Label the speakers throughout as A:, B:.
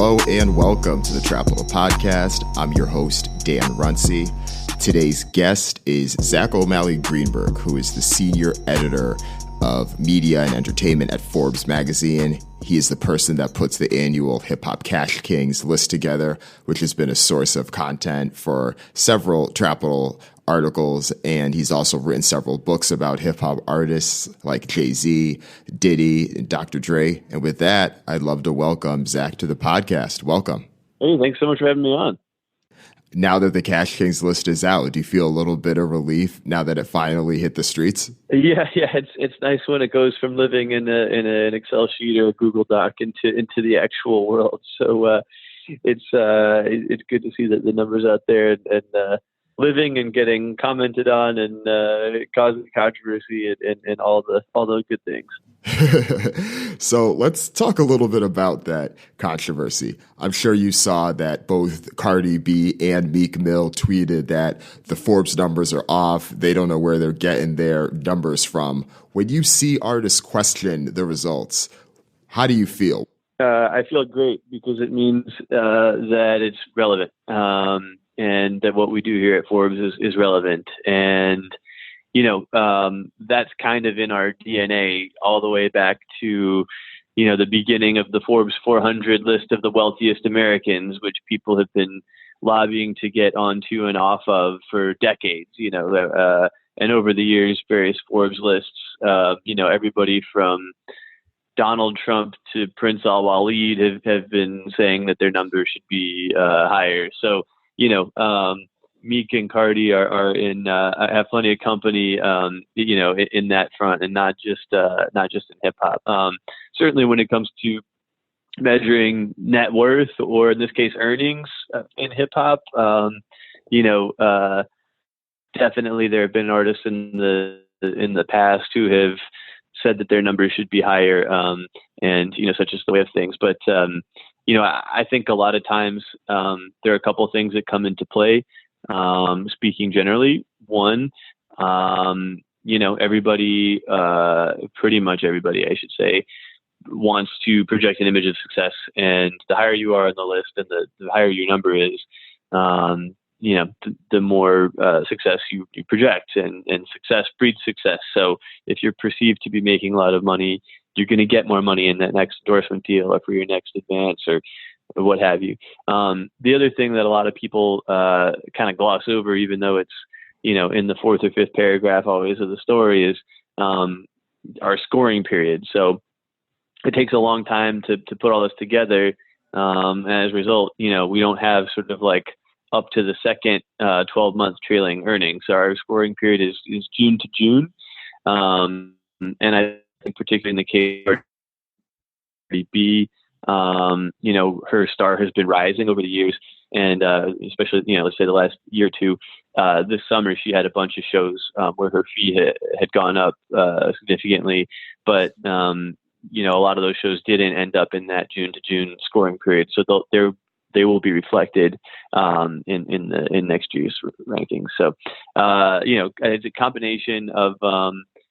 A: Hello and welcome to the Trapital Podcast. I'm your host, Dan Runcie. Today's guest is Zack O'Malley Greenburg, who is the senior editor of media and entertainment at Forbes magazine. He is the person that puts the annual Hip Hop Cash Kings list together, which has been a source of content for several Trapital articles, and he's also written several books about hip hop artists like JayZ, Diddy, and Dr. Dre. And with that, I'd love to welcome Zack to the podcast. Welcome.
B: Hey, thanks so much for having me on.
A: Now that the Cash Kings list is out, do you feel a little bit of relief now that it finally hit the streets?
B: Yeah, it's nice when it goes from living in an Excel sheet or a Google Doc into the actual world. So it's good to see that the numbers out there and living and getting commented on and causing controversy and all those good things.
A: So let's talk a little bit about that controversy. I'm sure you saw that both Cardi B and Meek Mill tweeted that the Forbes numbers are off. They don't know where they're getting their numbers from. When you see artists question the results, how do you feel?
B: I feel great because it means that it's relevant. And that what we do here at Forbes is relevant. And, that's kind of in our DNA all the way back to, the beginning of the Forbes 400 list of the wealthiest Americans, which people have been lobbying to get onto and off of for decades, and over the years, various Forbes lists, everybody from Donald Trump to Prince Al-Walid have been saying that their numbers should be higher. So, Meek and Cardi are in have plenty of company, in that front, and not just in hip hop. Certainly, when it comes to measuring net worth, or in this case, earnings in hip hop, definitely there have been artists in the past who have said that their numbers should be higher, and such is the way of things, but. I think a lot of times there are a couple of things that come into play. Speaking generally, one, everybody, pretty much everybody, I should say, wants to project an image of success. And the higher you are on the list, and the higher your number is, the more success you project, and success breeds success. So if you're perceived to be making a lot of money, you're going to get more money in that next endorsement deal or for your next advance or what have you. The other thing that a lot of people kind of gloss over, even though it's, in the fourth or fifth paragraph always of the story, is our scoring period. So it takes a long time to put all this together. And as a result, we don't have sort of like up to the second 12-month trailing earnings. So our scoring period is June to June. And I particularly in the case of Cardi B, her star has been rising over the years, and especially, let's say the last year or two. This summer, she had a bunch of shows where her fee had gone up significantly, but a lot of those shows didn't end up in that June to June scoring period, so they will be reflected in next year's rankings. So, it's a combination of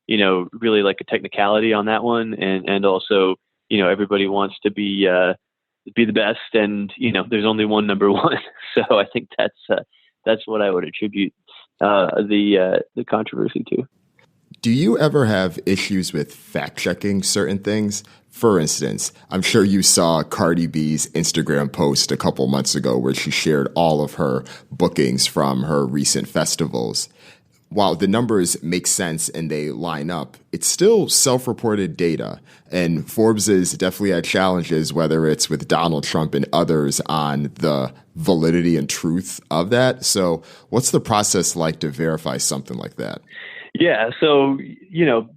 B: really like a technicality on that one. And also, everybody wants to be the best, and, there's only one number one. So I think that's what I would attribute the controversy to.
A: Do you ever have issues with fact checking certain things? For instance, I'm sure you saw Cardi B's Instagram post a couple months ago where she shared all of her bookings from her recent festivals. While the numbers make sense and they line up, it's still self-reported data. And Forbes has definitely had challenges, whether it's with Donald Trump and others, on the validity and truth of that. So what's the process like to verify something like that?
B: Yeah. So,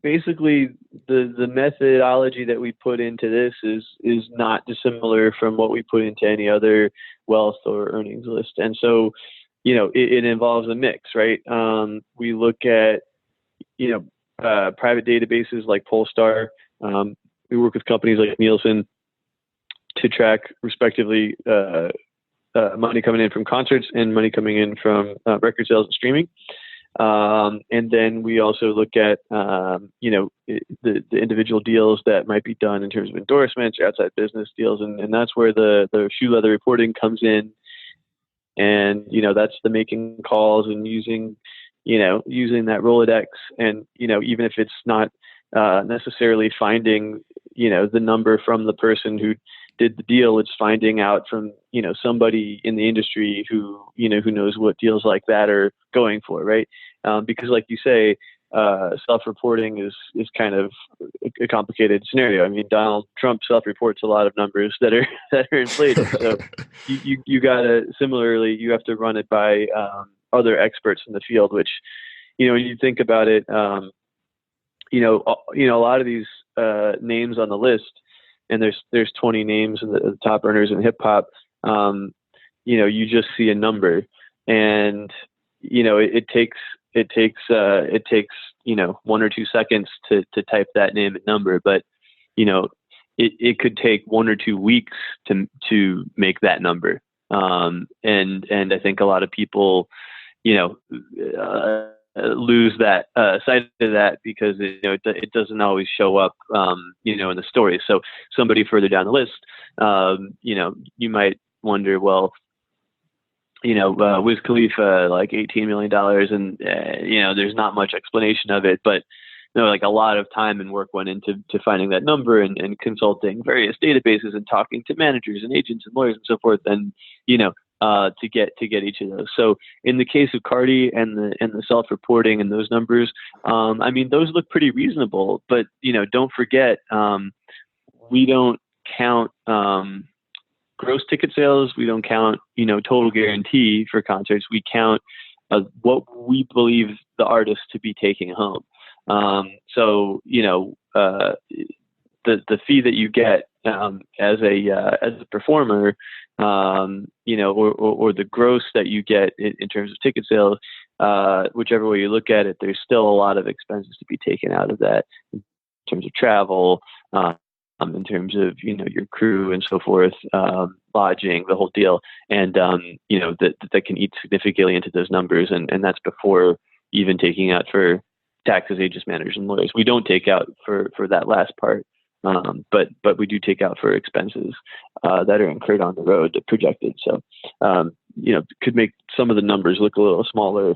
B: basically the methodology that we put into this is not dissimilar from what we put into any other wealth or earnings list. And so, it involves a mix, right? We look at, private databases like Polestar. We work with companies like Nielsen to track respectively money coming in from concerts and money coming in from record sales and streaming. And then we also look at, the individual deals that might be done in terms of endorsements or outside business deals. And that's where the shoe leather reporting comes in. And, that's the making calls and using that Rolodex. And, even if it's not necessarily finding, the number from the person who did the deal, it's finding out from, somebody in the industry who knows what deals like that are going for, right? Because like you say, self-reporting is kind of a complicated scenario. I mean, Donald Trump self-reports a lot of numbers that are inflated. So you gotta, similarly, you have to run it by other experts in the field, which, when you think about it, a lot of these names on the list, and there's 20 names in the top earners in hip hop. You just see a number, and it takes 1 or 2 seconds to type that name and number, but it could take 1 or 2 weeks to make that number. And I think a lot of people lose that sight of that because it doesn't always show up in the story. So somebody further down the list, you might wonder, well, Wiz Khalifa, like $18 million, and there's not much explanation of it, but like a lot of time and work went into finding that number and consulting various databases and talking to managers and agents and lawyers and so forth, and to get each of those. So in the case of Cardi and the self-reporting and those numbers, I mean, those look pretty reasonable, but don't forget, we don't count gross ticket sales. We don't count, total guarantee for concerts. We count what we believe the artist to be taking home. So, the fee that you get as a performer, or the gross that you get in terms of ticket sales, whichever way you look at it, there's still a lot of expenses to be taken out of that in terms of travel, in terms of, your crew and so forth, lodging, the whole deal. And, that can eat significantly into those numbers. And that's before even taking out for taxes, agents, managers, and lawyers. We don't take out for that last part. But we do take out for expenses, that are incurred on the road, projected. So, could make some of the numbers look a little smaller,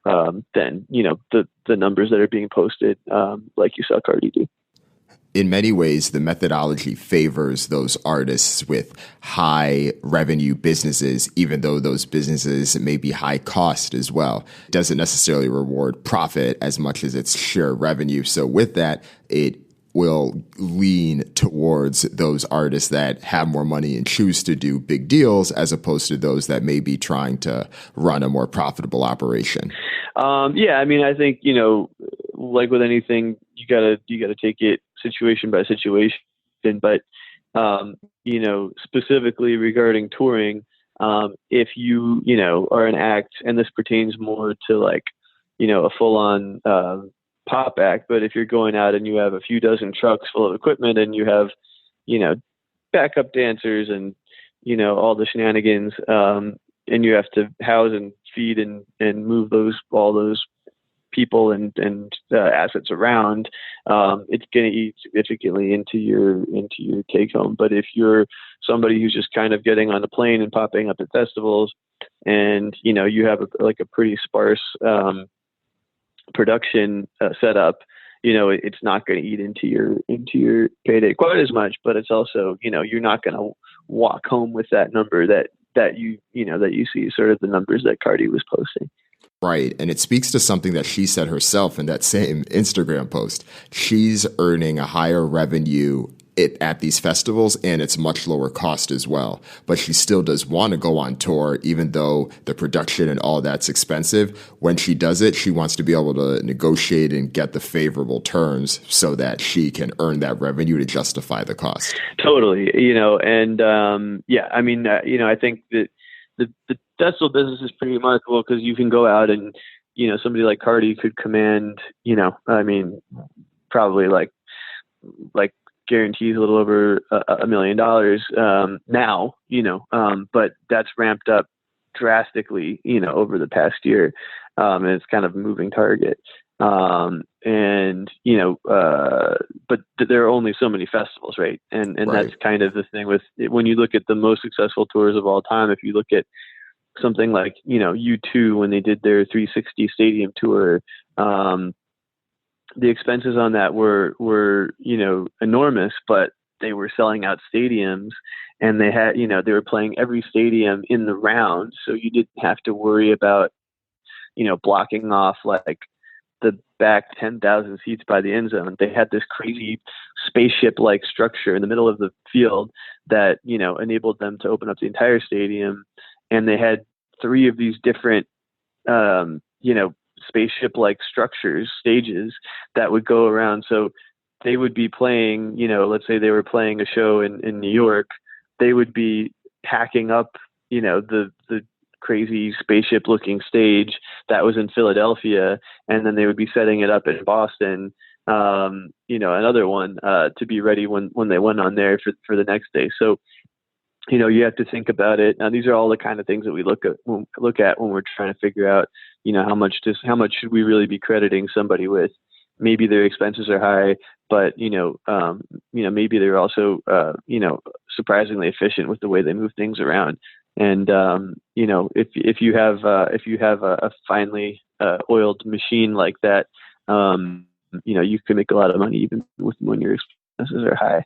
B: than, the numbers that are being posted, like you saw Cardi do.
A: In many ways, the methodology favors those artists with high revenue businesses, even though those businesses may be high cost as well. It doesn't necessarily reward profit as much as it's sheer revenue. So with that, it will lean towards those artists that have more money and choose to do big deals, as opposed to those that may be trying to run a more profitable operation.
B: I mean, I think, like with anything, you gotta take it situation by situation. But, specifically regarding touring, if you, are an act, and this pertains more to like, a full on, pop act, but if you're going out and you have a few dozen trucks full of equipment and you have, backup dancers and, all the shenanigans, and you have to house and feed and move all those people and assets around, it's going to eat significantly into your take home. But if you're somebody who's just kind of getting on a plane and popping up at festivals, and you have a pretty sparse production setup, it's not going to eat into your payday quite as much. But it's also, you're not going to walk home with that number that you see, sort of the numbers that Cardi was posting.
A: Right. And it speaks to something that she said herself in that same Instagram post. She's earning a higher revenue at these festivals, and it's much lower cost as well. But she still does want to go on tour, even though the production and all that's expensive. When she does it, she wants to be able to negotiate and get the favorable terms so that she can earn that revenue to justify the cost.
B: Totally. And I mean, I think that the festival business is pretty remarkable, because you can go out and, somebody like Cardi could command, I mean, probably like guarantees a little over $1 million now, but that's ramped up drastically, over the past year. and it's kind of a moving target. But there are only so many festivals, right? And
A: Right.
B: that's kind of the thing with when you look at the most successful tours of all time. If you look at something like, U2 when they did their 360 stadium tour, the expenses on that were enormous, but they were selling out stadiums, and they had, they were playing every stadium in the round, so you didn't have to worry about, blocking off like the back 10,000 seats by the end zone. They had this crazy spaceship-like structure in the middle of the field that, enabled them to open up the entire stadium. And they had 3 of these different, spaceship-like structures, stages that would go around. So they would be playing, let's say they were playing a show in New York, they would be hacking up, the crazy spaceship looking stage that was in Philadelphia, and then they would be setting it up in Boston, another one to be ready when they went on there for the next day. So you have to think about it. Now, these are all the kind of things that we look at when we're trying to figure out, how much should we really be crediting somebody with. Maybe their expenses are high, but maybe they're also surprisingly efficient with the way they move things around. And if you have a finely oiled machine like that, you can make a lot of money even when your expenses are high.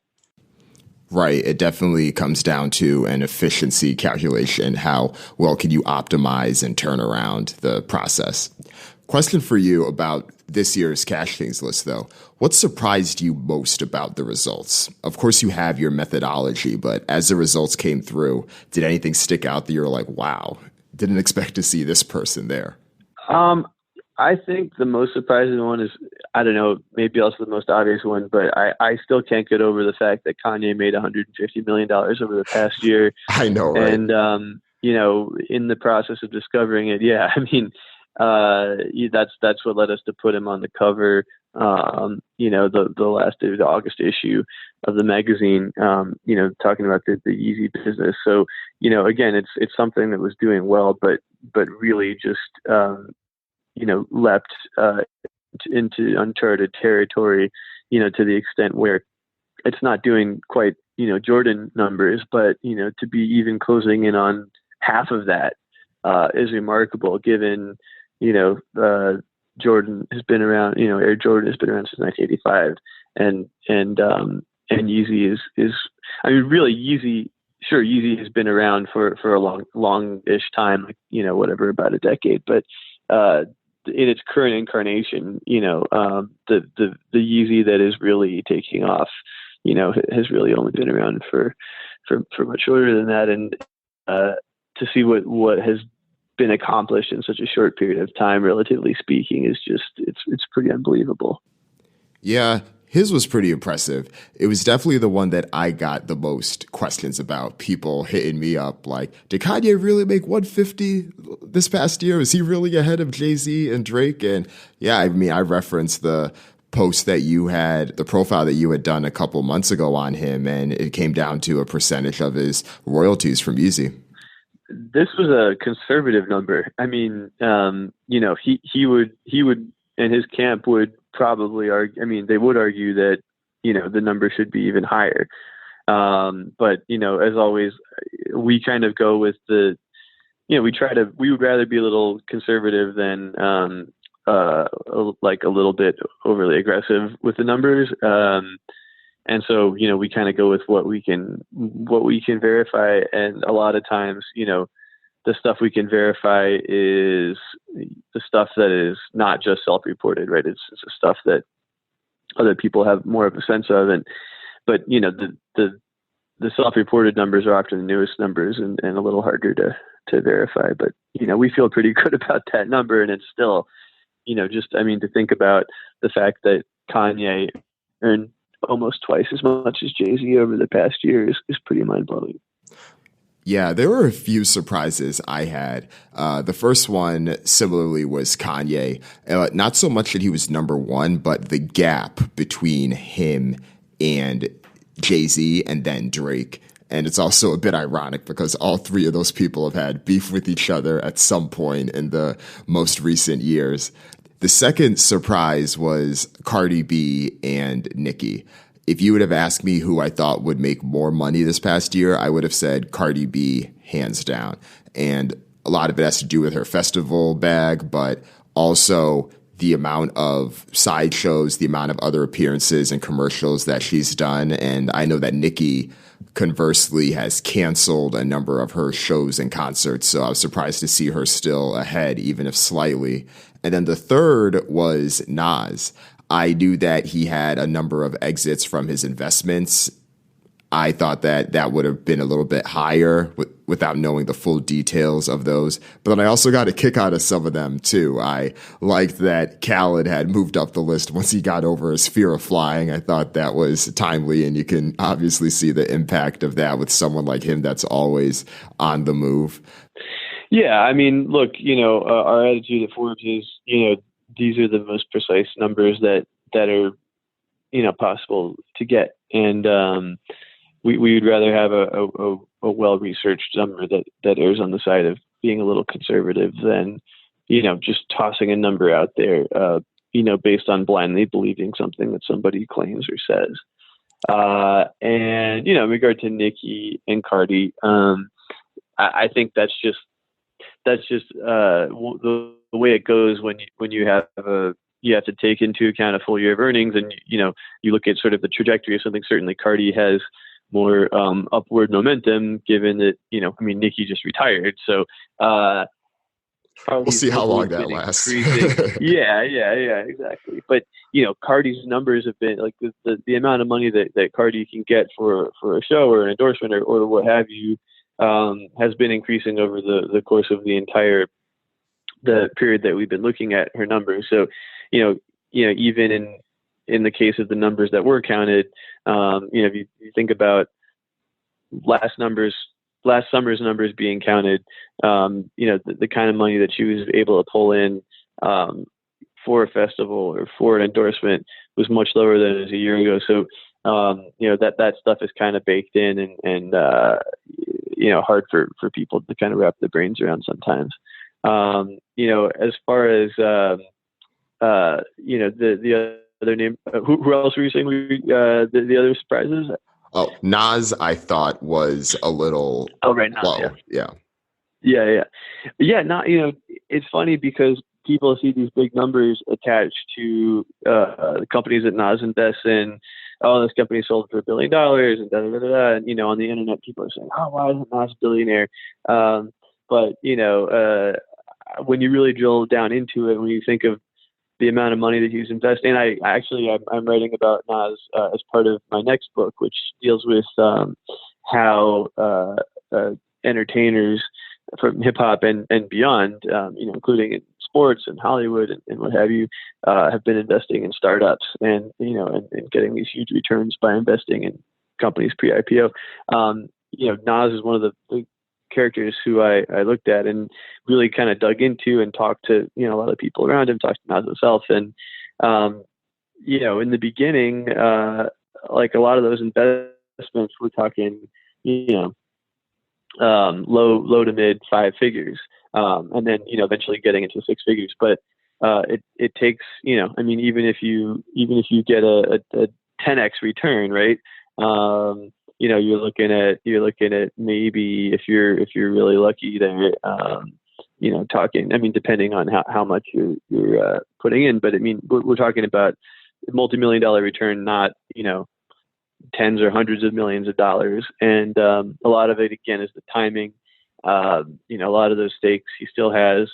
A: Right. It definitely comes down to an efficiency calculation. How well can you optimize and turn around the process? Question for you about this year's Cash Kings list, though. What surprised you most about the results? Of course, you have your methodology, but as the results came through, did anything stick out that you're like, wow, didn't expect to see this person there?
B: I think the most surprising one is, I don't know, maybe also the most obvious one, but I still can't get over the fact that Kanye made $150 million over the past year.
A: I know, right?
B: And, in the process of discovering it, that's what led us to put him on the cover, the last day of the August issue of the magazine, talking about the Yeezy business. So, again, it's something that was doing well, but really just, leapt into uncharted territory, to the extent where it's not doing quite, Jordan numbers, but, to be even closing in on half of that is remarkable given, Jordan has been around, Air Jordan has been around since 1985. And Yeezy is, really Yeezy has been around for a long-ish time, whatever, about a decade, but, in its current incarnation, the Yeezy that is really taking off, has really only been around for much shorter than that. And to see what has been accomplished in such a short period of time, relatively speaking, is just, it's pretty unbelievable.
A: Yeah. His was pretty impressive. It was definitely the one that I got the most questions about, people hitting me up like, did Kanye really make 150 this past year? Is he really ahead of JayZ and Drake? And yeah, I referenced the post that you had, the profile that you had done a couple months ago on him, and it came down to a percentage of his royalties from Yeezy.
B: This was a conservative number. He would, and his camp would probably argue, they would argue that, the number should be even higher. But, as always, we kind of go with we would rather be a little conservative than, like a little bit overly aggressive with the numbers. And so, we kind of go with what we can verify. And a lot of times, the stuff we can verify is the stuff that is not just self-reported, right? It's the stuff that other people have more of a sense of. But the self-reported numbers are often the newest numbers and a little harder to verify. But, we feel pretty good about that number. And it's still, to think about the fact that Kanye earned almost twice as much as JayZ over the past year is pretty mind-blowing.
A: Yeah, there were a few surprises I had. The first one, similarly, was Kanye. Not so much that he was number one, but the gap between him and JayZ and then Drake. And it's also a bit ironic because all three of those people have had beef with each other at some point in the most recent years. The second surprise was Cardi B and Nicki. If you would have asked me who I thought would make more money this past year, I would have said Cardi B, hands down. And a lot of it has to do with her festival bag, but also the amount of sideshows, the amount of other appearances and commercials that she's done. And I know that Nicki, conversely, has canceled a number of her shows and concerts. So I was surprised to see her still ahead, even if slightly. And then the third was Nas. I knew that he had a number of exits from his investments. I thought that that would have been a little bit higher without knowing the full details of those. But then I also got a kick out of some of them, too. I liked that Khaled had moved up the list once he got over his fear of flying. I thought that was timely, and you can obviously see the impact of that with someone like him that's always on the move.
B: Yeah, I mean, look, our attitude at Forbes is, these are the most precise numbers that are, possible to get. And we would rather have a well-researched number that errs on the side of being a little conservative than, just tossing a number out there, based on blindly believing something that somebody claims or says. And, in regard to Nicki and Cardi, I think that's just the way it goes when you have you have to take into account a full year of earnings, and you look at sort of the trajectory of something. Certainly, Cardi has more upward momentum, given that Nicki just retired, so
A: we'll see how long that lasts.
B: yeah, exactly. But Cardi's numbers have been like the amount of money that Cardi can get for a show or an endorsement or what have you. Has been increasing over the course of the period that we've been looking at her numbers. So, even in the case of the numbers that were counted, if you think about last summer's numbers being counted, the kind of money that she was able to pull in for a festival or for an endorsement was much lower than it was a year ago. So, that stuff is kind of baked in and hard for people to kind of wrap their brains around sometimes. As far as, the other name, who else were you saying the other surprises?
A: Oh, Nas, I thought was a little low. Yeah.
B: Not, it's funny because people see these big numbers attached to the companies that Nas invests in. Oh, this company sold for $1 billion and da da da da. And on the internet, people are saying, "Oh, why isn't Nas a billionaire?" But when you really drill down into it, when you think of the amount of money that he's investing, I'm writing about Nas as part of my next book, which deals with how entertainers from hip hop and beyond, including in sports and Hollywood and what have you, have been investing in startups and getting these huge returns by investing in companies pre-IPO. Nas is one of the characters who I looked at and really kind of dug into and talked to, a lot of people around him, talked to Nas himself. And, in the beginning, like a lot of those investments, we're talking, low to mid 5 figures. And then, eventually getting into 6 figures. But it takes, even if you get a 10x return, right? You're looking at maybe if you're really lucky there, talking, depending on how much you're putting in, but we're talking about multi-million-dollar return, not, tens or hundreds of millions of dollars. And a lot of it, again, is the timing. A lot of those stakes he still has.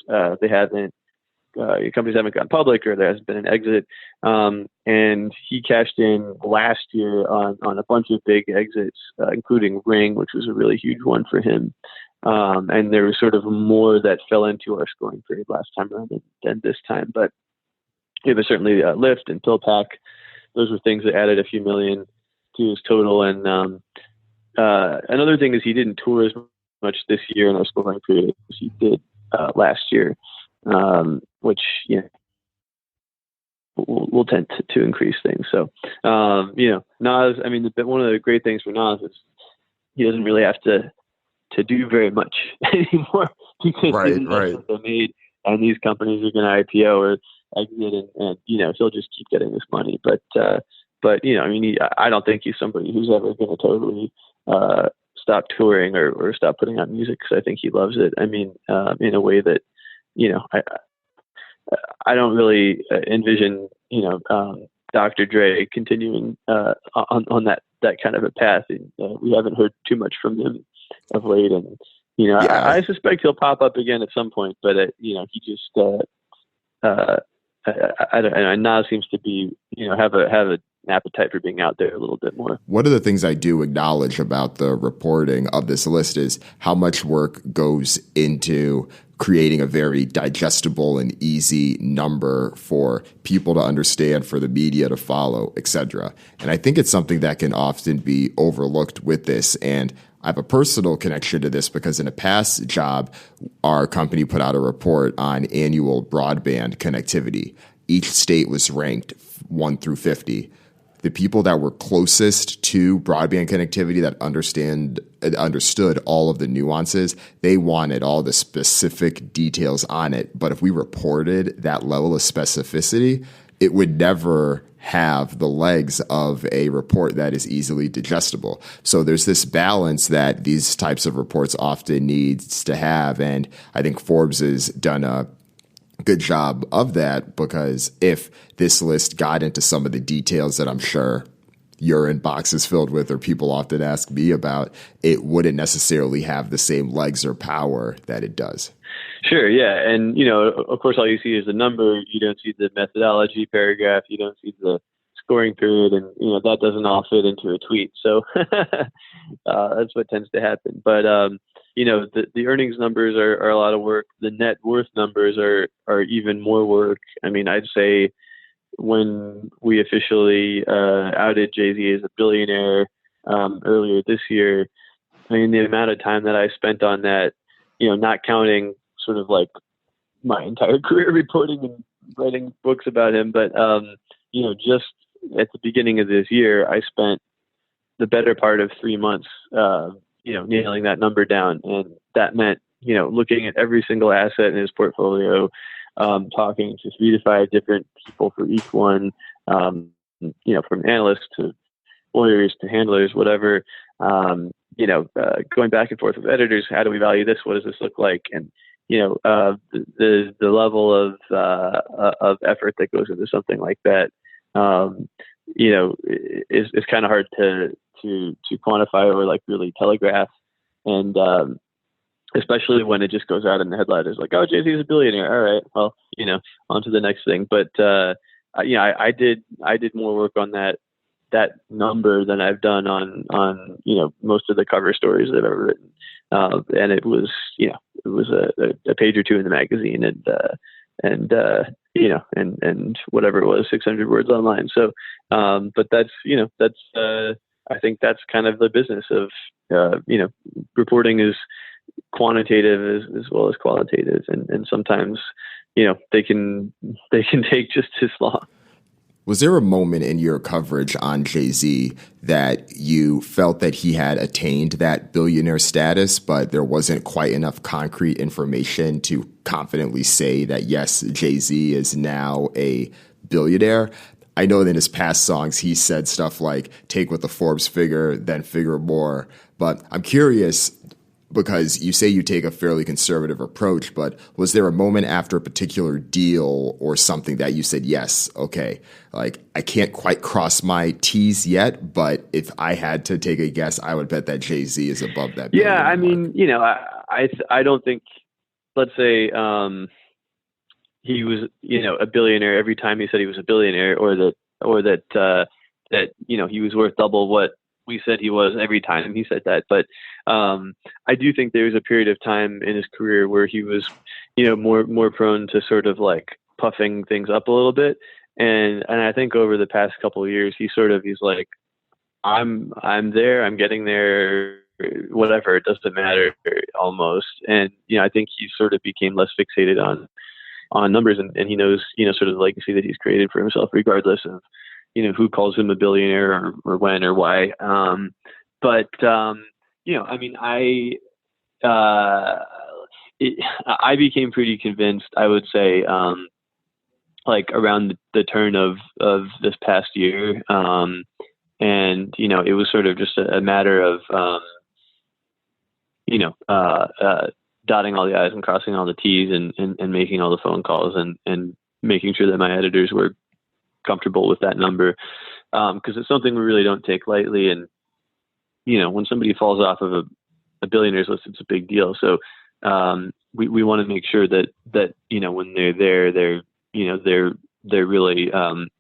B: Companies haven't gone public, or there hasn't been an exit. And he cashed in last year on a bunch of big exits, including Ring, which was a really huge one for him. And there was sort of more that fell into our scoring period last time around than this time. But it was certainly Lyft and PillPack. Those were things that added a few million to his total. And another thing is he didn't tour as much this year in our scoring period as he did last year, which will tend to increase things. So Nas, one of the great things for Nas is he doesn't really have to do very much anymore because
A: Right,
B: the investments are made and these companies are going to IPO or exit, and he'll just keep getting this money. But I mean, I don't think he's somebody who's ever going to totally stop touring or stop putting out music, because I think he loves it. I mean, in a way that, I don't really envision, Dr. Dre continuing on that kind of a path. And, we haven't heard too much from him of late, and I suspect he'll pop up again at some point. But he just now seems to be have an appetite for being out there a little bit more.
A: One of the things I do acknowledge about the reporting of this list is how much work goes into creating a very digestible and easy number for people to understand, for the media to follow, etc. And I think it's something that can often be overlooked with this. And I have a personal connection to this because in a past job, our company put out a report on annual broadband connectivity. Each state was ranked 1 through 50. The people that were closest to broadband connectivity, that understood all of the nuances, they wanted all the specific details on it. But if we reported that level of specificity, it would never have the legs of a report that is easily digestible. So there's this balance that these types of reports often needs to have. And I think Forbes has done a good job of that, because if this list got into some of the details that I'm sure your inbox is filled with, or people often ask me about, it wouldn't necessarily have the same legs or power that it does.
B: Sure. Yeah. And, of course, all you see is the number. You don't see the methodology paragraph. You don't see the scoring period. And, that doesn't all fit into a tweet. So that's what tends to happen. But, the earnings numbers are a lot of work. The net worth numbers are even more work. I mean, I'd say when we officially outed JayZ as a billionaire earlier this year, I mean, the amount of time that I spent on that, not counting sort of like my entire career reporting and writing books about him, but, just at the beginning of this year, I spent the better part of 3 months nailing that number down. And that meant, looking at every single asset in his portfolio, talking to 3 to 5 different people for each one, from analysts to lawyers to handlers, whatever, going back and forth with editors. How do we value this? What does this look like? And, the level of effort that goes into something like that, is kind of hard to quantify or like really telegraph. And, especially when it just goes out in the headline is like, oh, JayZ is a billionaire. All right, well, on to the next thing. But, I did more work on that number than I've done on, most of the cover stories that I've ever written. And it was a page or 2 in the magazine and whatever it was, 600 words online. So, but that's I think that's kind of the business of, reporting is quantitative as well as qualitative. And sometimes, they can take just as long.
A: Was there a moment in your coverage on JayZ that you felt that he had attained that billionaire status, but there wasn't quite enough concrete information to confidently say that, yes, JayZ is now a billionaire? I know that in his past songs, he said stuff like, take what the Forbes figure, then figure more. But I'm curious, because you say you take a fairly conservative approach, but was there a moment after a particular deal or something that you said, yes, okay, like I can't quite cross my T's yet, but if I had to take a guess, I would bet that JayZ is above that.
B: Yeah, I mean, I don't think, let's say he was, a billionaire every time he said he was a billionaire, or that he was worth double what we said he was every time he said that. But I do think there was a period of time in his career where he was, more prone to sort of like puffing things up a little bit. And I think over the past couple of years, he's like, I'm there, I'm getting there, whatever, it doesn't matter almost. And, I think he sort of became less fixated on numbers, and he knows, sort of the legacy that he's created for himself, regardless of, who calls him a billionaire or when or why. But I mean, I became pretty convinced, I would say, like around the turn of this past year. And, it was sort of just a matter of, dotting all the I's and crossing all the T's and making all the phone calls and making sure that my editors were comfortable with that number. Cause it's something we really don't take lightly. And, when somebody falls off of a billionaires list, it's a big deal. So, we want to make sure that, when they're there, they're really,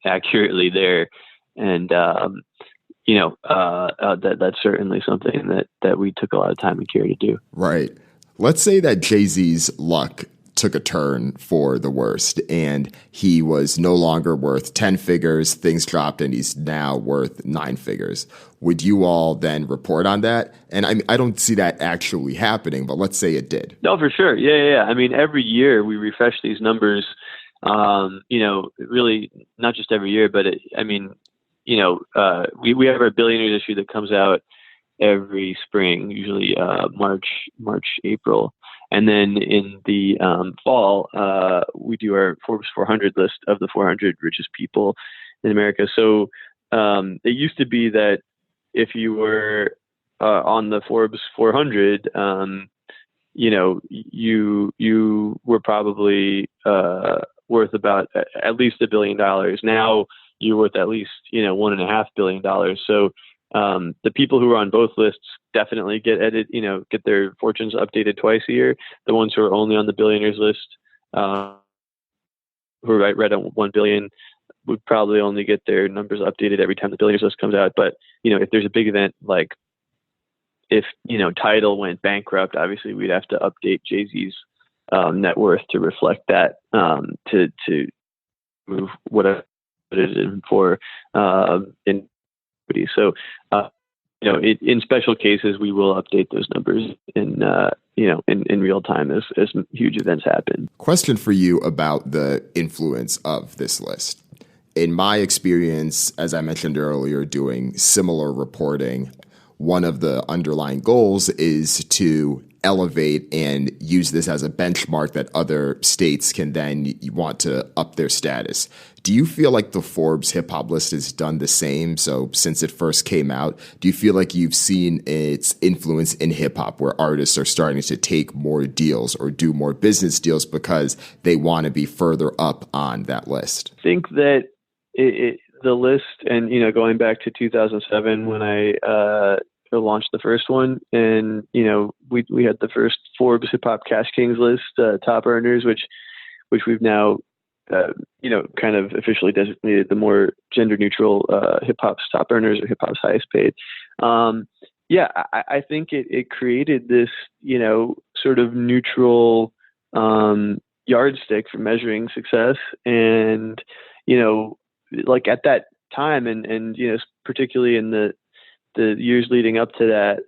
B: accurately there. And, that's certainly something that we took a lot of time and care to do.
A: Right. Let's say that JayZ's luck took a turn for the worst and he was no longer worth 10 figures, things dropped and he's now worth 9 figures. Would you all then report on that? And I don't see that actually happening, but let's say it did.
B: No, for sure. Yeah. I mean, every year we refresh these numbers, really not just every year, but we have our billionaires issue that comes out every spring, usually March, April. And then in the fall, we do our Forbes 400 list of the 400 richest people in America. So it used to be that if you were on the Forbes 400, you were probably worth about at least $1 billion. Now you're worth at least $1.5 billion. So the people who are on both lists definitely get their fortunes updated twice a year. The ones who are only on the billionaires list, who are right at 1 billion, would probably only get their numbers updated every time the billionaires list comes out. But if there's a big event, like if Tidal went bankrupt, obviously we'd have to update JayZ's net worth to reflect that, to move whatever it is in for in. So, in special cases, we will update those numbers in real time as huge events happen.
A: Question for you about the influence of this list. In my experience, as I mentioned earlier, doing similar reporting, one of the underlying goals is to elevate and use this as a benchmark that other states can then want to up their status. Do you feel like the Forbes hip hop list has done the same? So since it first came out, do you feel like you've seen its influence in hip hop where artists are starting to take more deals or do more business deals because they want to be further up on that list?
B: I think that the list, and going back to 2007 when I launched the first one, and we had the first Forbes Hip Hop Cash Kings list, top earners, which we've now kind of officially designated the more gender neutral hip hop's top earners or hip hop's highest paid. I think it created this sort of neutral yardstick for measuring success, and like at that time, and particularly in the years leading up to that,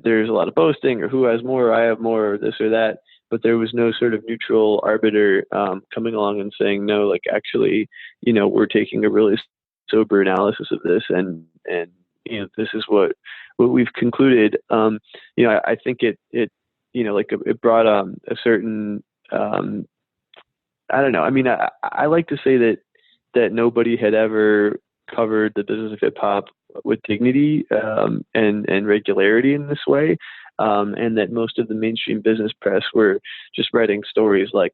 B: there's a lot of boasting, or who has more, I have more, or this or that, but there was no sort of neutral arbiter coming along and saying, no, like actually, we're taking a really sober analysis of this, and this is what we've concluded. I think it brought a certain, I don't know. I mean, I like to say that nobody had ever covered the business of hip hop with dignity and regularity in this way, and that most of the mainstream business press were just writing stories like,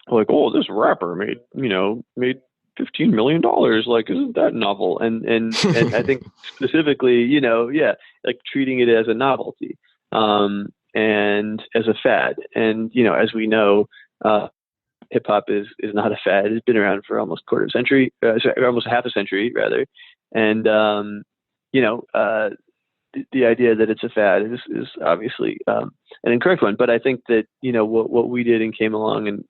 B: oh, this rapper made $15 million. Like, isn't that novel? And I think specifically, like treating it as a novelty and as a fad. And as we know, hip hop is not a fad. It's been around for almost almost half a century rather. And, the idea that it's a fad is obviously an incorrect one. But I think that, what we did and came along and,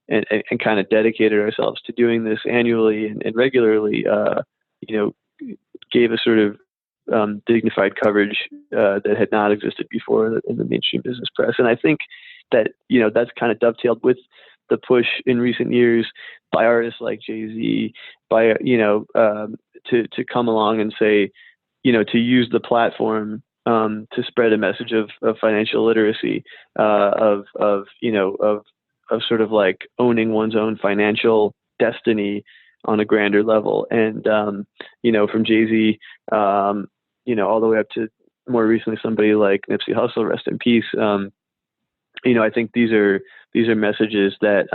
B: and kind of dedicated ourselves to doing this annually and regularly, gave a sort of dignified coverage that had not existed before in the mainstream business press. And I think that, that's kind of dovetailed with the push in recent years by artists like JayZ, by to come along and say, to use the platform to spread a message of financial literacy, of sort of like owning one's own financial destiny on a grander level. And, from JayZ, all the way up to more recently, somebody like Nipsey Hussle, rest in peace. I think these are messages that,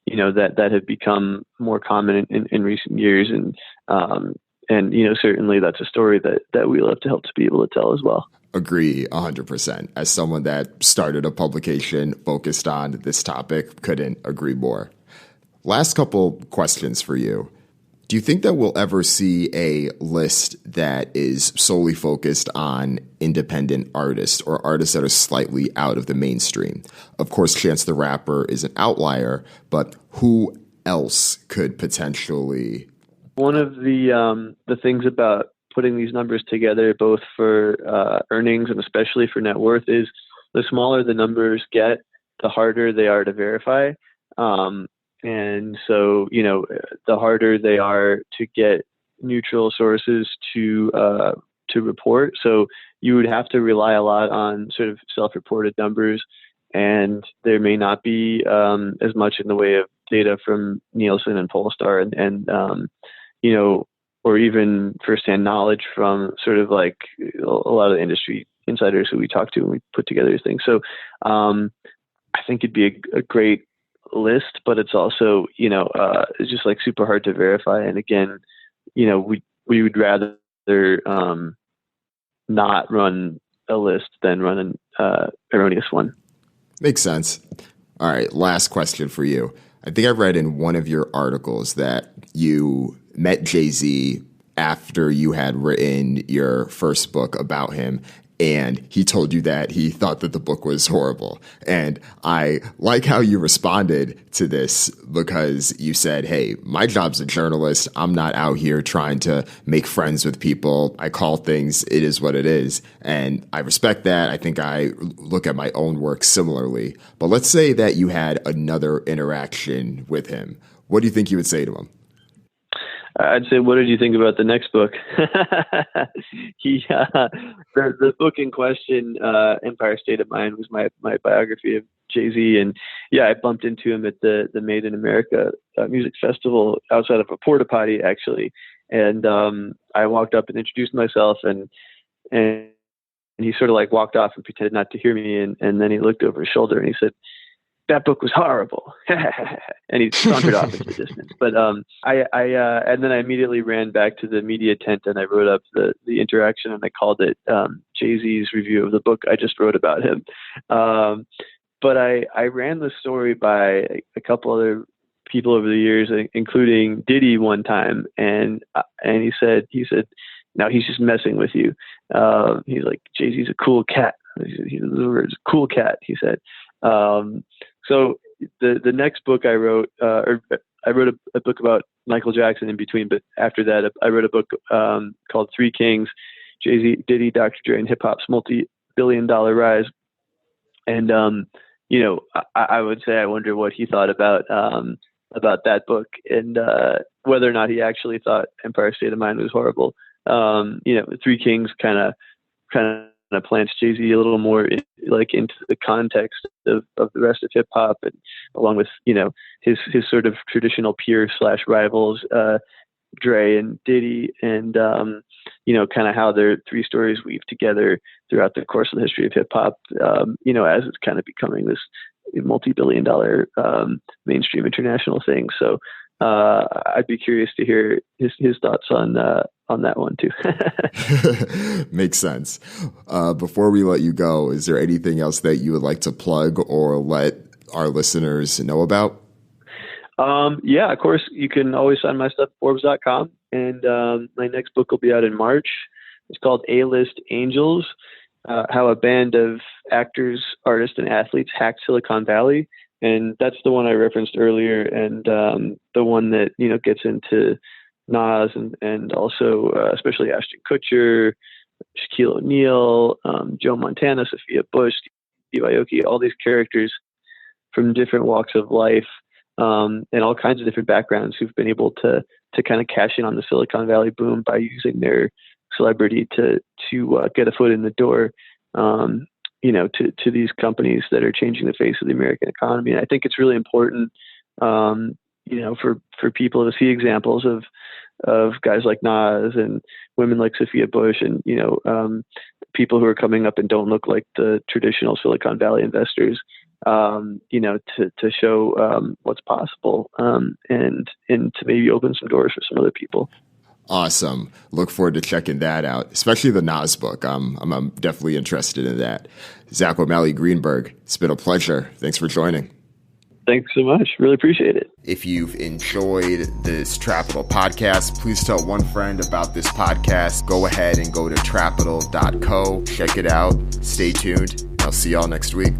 B: that have become more common in recent years. And certainly that's a story that we love to help to be able to tell as well.
A: Agree 100%. As someone that started a publication focused on this topic, couldn't agree more. Last couple questions for you. Do you think that we'll ever see a list that is solely focused on independent artists or artists that are slightly out of the mainstream? Of course, Chance the Rapper is an outlier, but who else could potentially?
B: One of the things about putting these numbers together, both for earnings and especially for net worth, is the smaller the numbers get, the harder they are to verify. And so, the harder they are to get neutral sources to report. So you would have to rely a lot on sort of self-reported numbers, and there may not be as much in the way of data from Nielsen and Polestar and or even firsthand knowledge from sort of like a lot of the industry insiders who we talk to when we put together these things. So I think it'd be a great list, but it's also, it's just like super hard to verify. And again, we would rather not run a list than run an erroneous one.
A: Makes sense. All right. Last question for you. I think I read in one of your articles that you met JayZ after you had written your first book about him, and he told you that he thought that the book was horrible. And I like how you responded to this, because you said, hey, my job's a journalist. I'm not out here trying to make friends with people. I call things, it is what it is. And I respect that. I think I look at my own work similarly. But let's say that you had another interaction with him. What do you think you would say to him?
B: I'd say, what did you think about the next book? The book in question, Empire State of Mind, was my biography of JayZ. And yeah, I bumped into him at the Made in America music festival outside of a porta potty, actually. And I walked up and introduced myself, and he sort of like walked off and pretended not to hear me. And then he looked over his shoulder and he said, "That book was horrible." And he sauntered off into the distance. But and then I immediately ran back to the media tent and I wrote up the interaction, and I called it JayZ's review of the book I just wrote about him. But I ran the story by a couple other people over the years, including Diddy one time, and he said, "No, he's just messing with you." He's like, "JayZ's a cool cat." He's a cool cat, he said. So the next book I wrote, I wrote a book about Michael Jackson in between, but after that, I wrote a book called Three Kings: JayZ, Diddy, Dr. Dre, and Hip Hop's Multi-Billion-Dollar Rise. And I would say I wonder what he thought about that book, and whether or not he actually thought Empire State of Mind was horrible. Three Kings kind of plants JayZ a little more into the context of the rest of hip hop, and along with his sort of traditional peer / rivals, Dre and Diddy, and kind of how their three stories weave together throughout the course of the history of hip hop. As it's kind of becoming this multi-billion-dollar mainstream international thing. So I'd be curious to hear his thoughts on that one too.
A: Makes sense. Before we let you go, is there anything else that you would like to plug or let our listeners know about?
B: Yeah, of course. You can always find my stuff at Forbes.com, and my next book will be out in March. It's called A-List Angels: How a Band of Actors, Artists, and Athletes Hacked Silicon Valley. And that's the one I referenced earlier, and the one that gets into Nas and also especially Ashton Kutcher, Shaquille O'Neal, Joe Montana, Sophia Bush, Steve Aoki, all these characters from different walks of life and all kinds of different backgrounds who've been able to kind of cash in on the Silicon Valley boom by using their celebrity to get a foot in the door, to these companies that are changing the face of the American economy. And I think it's really important, for people to see examples of guys like Nas and women like Sophia Bush and, people who are coming up and don't look like the traditional Silicon Valley investors, to show what's possible and to maybe open some doors for some other people.
A: Awesome. Look forward to checking that out, especially the Nas book. I'm definitely interested in that. Zack O'Malley Greenburg, it's been a pleasure. Thanks for joining.
B: Thanks so much. Really appreciate it.
A: If you've enjoyed this Trapital podcast, please tell one friend about this podcast. Go ahead and go to trapital.co. Check it out. Stay tuned. I'll see y'all next week.